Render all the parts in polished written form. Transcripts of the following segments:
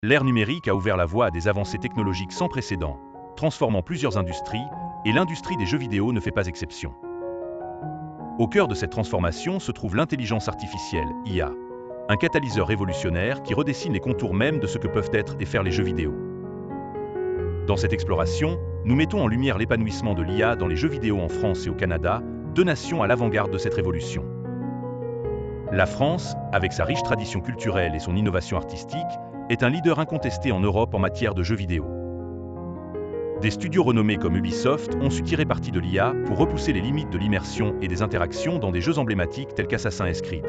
L'ère numérique a ouvert la voie à des avancées technologiques sans précédent, transformant plusieurs industries, et l'industrie des jeux vidéo ne fait pas exception. Au cœur de cette transformation se trouve l'intelligence artificielle, IA, un catalyseur révolutionnaire qui redessine les contours même de ce que peuvent être et faire les jeux vidéo. Dans cette exploration, nous mettons en lumière l'épanouissement de l'IA dans les jeux vidéo en France et au Canada, deux nations à l'avant-garde de cette révolution. La France, avec sa riche tradition culturelle et son innovation artistique, est un leader incontesté en Europe en matière de jeux vidéo. Des studios renommés comme Ubisoft ont su tirer parti de l'IA pour repousser les limites de l'immersion et des interactions dans des jeux emblématiques tels qu'Assassin's Creed.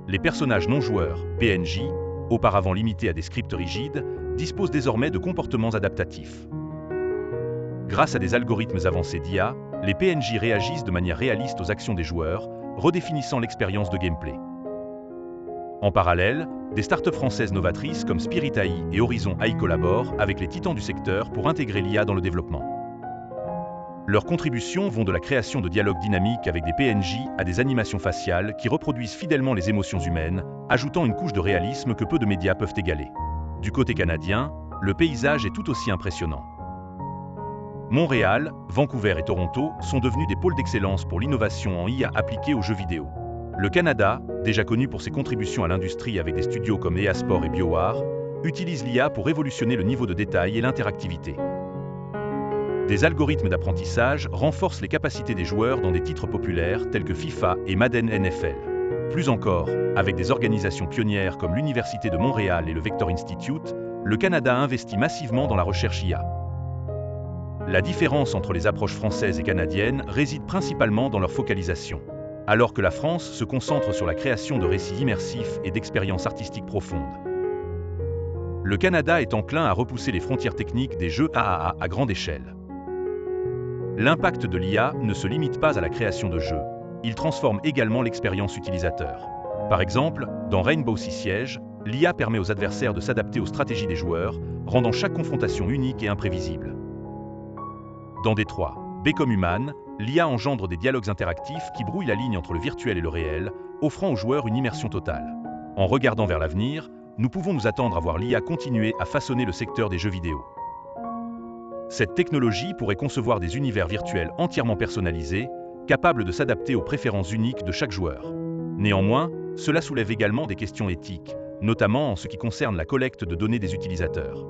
Les personnages non-joueurs, PNJ, auparavant limités à des scripts rigides, disposent désormais de comportements adaptatifs. Grâce à des algorithmes avancés d'IA, les PNJ réagissent de manière réaliste aux actions des joueurs, redéfinissant l'expérience de gameplay. En parallèle, des startups françaises novatrices comme Spirit AI et Horizon AI collaborent avec les titans du secteur pour intégrer l'IA dans le développement. Leurs contributions vont de la création de dialogues dynamiques avec des PNJ à des animations faciales qui reproduisent fidèlement les émotions humaines, ajoutant une couche de réalisme que peu de médias peuvent égaler. Du côté canadien, le paysage est tout aussi impressionnant. Montréal, Vancouver et Toronto sont devenus des pôles d'excellence pour l'innovation en IA appliquée aux jeux vidéo. Le Canada, déjà connu pour ses contributions à l'industrie avec des studios comme EA Sports et BioWare, utilise l'IA pour révolutionner le niveau de détail et l'interactivité. Des algorithmes d'apprentissage renforcent les capacités des joueurs dans des titres populaires tels que FIFA et Madden NFL. Plus encore, avec des organisations pionnières comme l'Université de Montréal et le Vector Institute, le Canada investit massivement dans la recherche IA. La différence entre les approches françaises et canadiennes réside principalement dans leur focalisation. Alors que la France se concentre sur la création de récits immersifs et d'expériences artistiques profondes. Le Canada est enclin à repousser les frontières techniques des jeux AAA à grande échelle. L'impact de l'IA ne se limite pas à la création de jeux, il transforme également l'expérience utilisateur. Par exemple, dans Rainbow Six Siege, l'IA permet aux adversaires de s'adapter aux stratégies des joueurs, rendant chaque confrontation unique et imprévisible. Dans Détroit, Become Human, l'IA engendre des dialogues interactifs qui brouillent la ligne entre le virtuel et le réel, offrant aux joueurs une immersion totale. En regardant vers l'avenir, nous pouvons nous attendre à voir l'IA continuer à façonner le secteur des jeux vidéo. Cette technologie pourrait concevoir des univers virtuels entièrement personnalisés, capables de s'adapter aux préférences uniques de chaque joueur. Néanmoins, cela soulève également des questions éthiques, notamment en ce qui concerne la collecte de données des utilisateurs.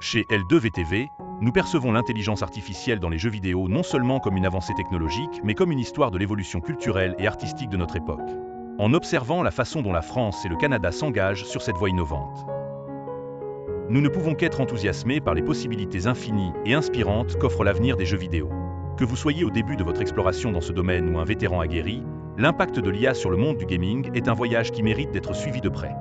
Chez L2VTV, nous percevons l'intelligence artificielle dans les jeux vidéo non seulement comme une avancée technologique, mais comme une histoire de l'évolution culturelle et artistique de notre époque. En observant la façon dont la France et le Canada s'engagent sur cette voie innovante. Nous ne pouvons qu'être enthousiasmés par les possibilités infinies et inspirantes qu'offre l'avenir des jeux vidéo. Que vous soyez au début de votre exploration dans ce domaine ou un vétéran aguerri, l'impact de l'IA sur le monde du gaming est un voyage qui mérite d'être suivi de près.